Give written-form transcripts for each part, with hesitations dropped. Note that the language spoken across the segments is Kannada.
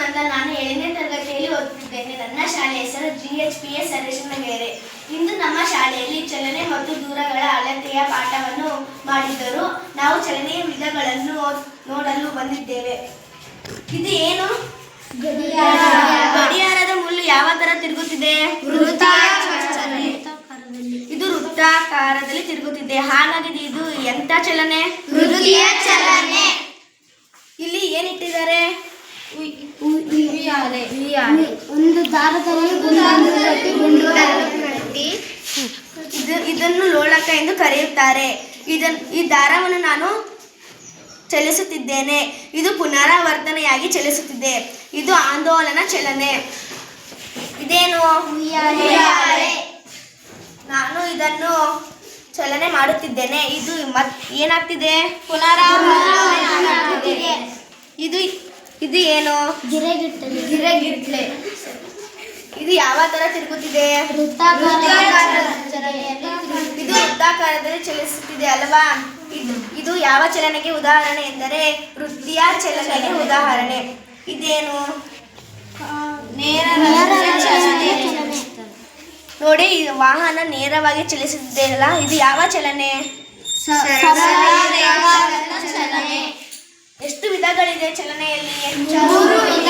ಅಂತ. ನಾನು 7ನೇ ತರಗತಿಯಲ್ಲಿ ಓದುತ್ತಿದ್ದೇನೆ. ನನ್ನ ಶಾಲೆಯ ಹೆಸರು GHPS ಅರಶಿನಗೆರೆ. ಇಂದು ನಮ್ಮ ಶಾಲೆಯಲ್ಲಿ ಚಲನೆ ಮತ್ತು ದೂರಗಳ ಅಳತೆಯ ಪಾಠವನ್ನು ಮಾಡಿದ್ದರು. ನಾವು ಚಲನೆಯ ವಿಧಗಳನ್ನು ನೋಡಲು ಬಂದಿದ್ದೇವೆ. ಇದು ಏನು? ಗಡಿಯಾರದ ಮುಳ್ಳು ಯಾವ ತರ ತಿರುಗುತ್ತಿದೆ? ಇದು ವೃತ್ತಾಕಾರದಲ್ಲಿ ತಿರುಗುತ್ತಿದೆ. ಹಾಗಾಗಿ ಇದು ಎಂತ ಚಲನೆ? ವೃತ್ತಿಯ ಚಲನೆ. ಇಲ್ಲಿ ಏನಿಟ್ಟಿದ್ದಾರೆ? ಒಂದು ದಾರದಲ್ಲಿ ಇದನ್ನು ಲೋಲಕ ಎಂದು ಕರೆಯುತ್ತಾರೆ. ಈ ದಾರವನ್ನು ನಾನು ಚಲಿಸುತ್ತಿದ್ದೇನೆ. ಇದು ಪುನರಾವರ್ತನೆಯಾಗಿ ಚಲಿಸುತ್ತಿದೆ. ಇದು ಆಂದೋಲನ ಚಲನೆ. ಇದೇನು? ನಾನು ಇದನ್ನು ಚಲನೆ ಮಾಡುತ್ತಿದ್ದೇನೆ. ಇದು ಏನಾಗ್ತಿದೆ? ಪುನರಾವರ್ತನೆ. ಇದು ಏನು? ಗಿರೆಗಿಟ್ಲೆ. ಇದು ಯಾವ ತರ ತಿರುಗುತ್ತಿದೆ? ಇದು ವೃತ್ತಾಕಾರದಲ್ಲಿ ಚಲಿಸುತ್ತಿದೆ ಅಲ್ವಾ? ಇದು ಯಾವ ಚಲನೆಗೆ ಉದಾಹರಣೆ ಎಂದರೆ ವೃತ್ತಿಯ ಚಲನೆಗೆ ಉದಾಹರಣೆ. ಇದೇನು? ನೋಡಿ, ವಾಹನ ನೇರವಾಗಿ ಚಲಿಸುತ್ತಿದೆ ಅಲ್ಲ, ಇದು ಯಾವ ಚಲನೆ? ಎಷ್ಟು ವಿಧಗಳಿದೆ ಚಲನೆಯಲ್ಲಿ? 3 ವಿಧ.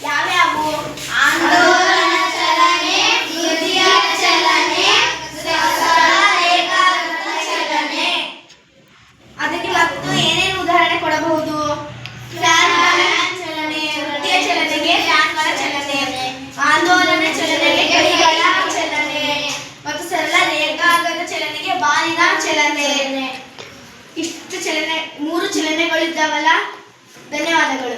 ಯಾವ್ಯಾವು? ಆಂದೋಲನ ಚಲನೆ, ವೃತ್ತಿಯ ಚಲನೆ, ಚಲನೆ. ಅದಕ್ಕೆ ಮತ್ತು ಏನೇನು ಉದಾಹರಣೆ ಕೊಡಬಹುದು? ಫ್ಯಾನ್ಗಳ ಚಲನೆ, ವೃತ್ತಿಯ ಚಲನೆಗೆ ಫ್ಯಾನ್ಗಳ ಚಲನೆ, ಆಂದೋಲನ ಚಲನೆಗೆ ಕೈಗಳ ಚಲನೆ, ಮತ್ತು ಸರಳ ರೇಖಾಗತ ಚಲನೆಗೆ ಬಾಲಿನ ಚಲನೆ. ಇಷ್ಟು ಚಲನೆ, 3 ಚಲನೆಗಳಿದ್ದಾವಲ್ಲ. ಧನ್ಯವಾದಗಳು.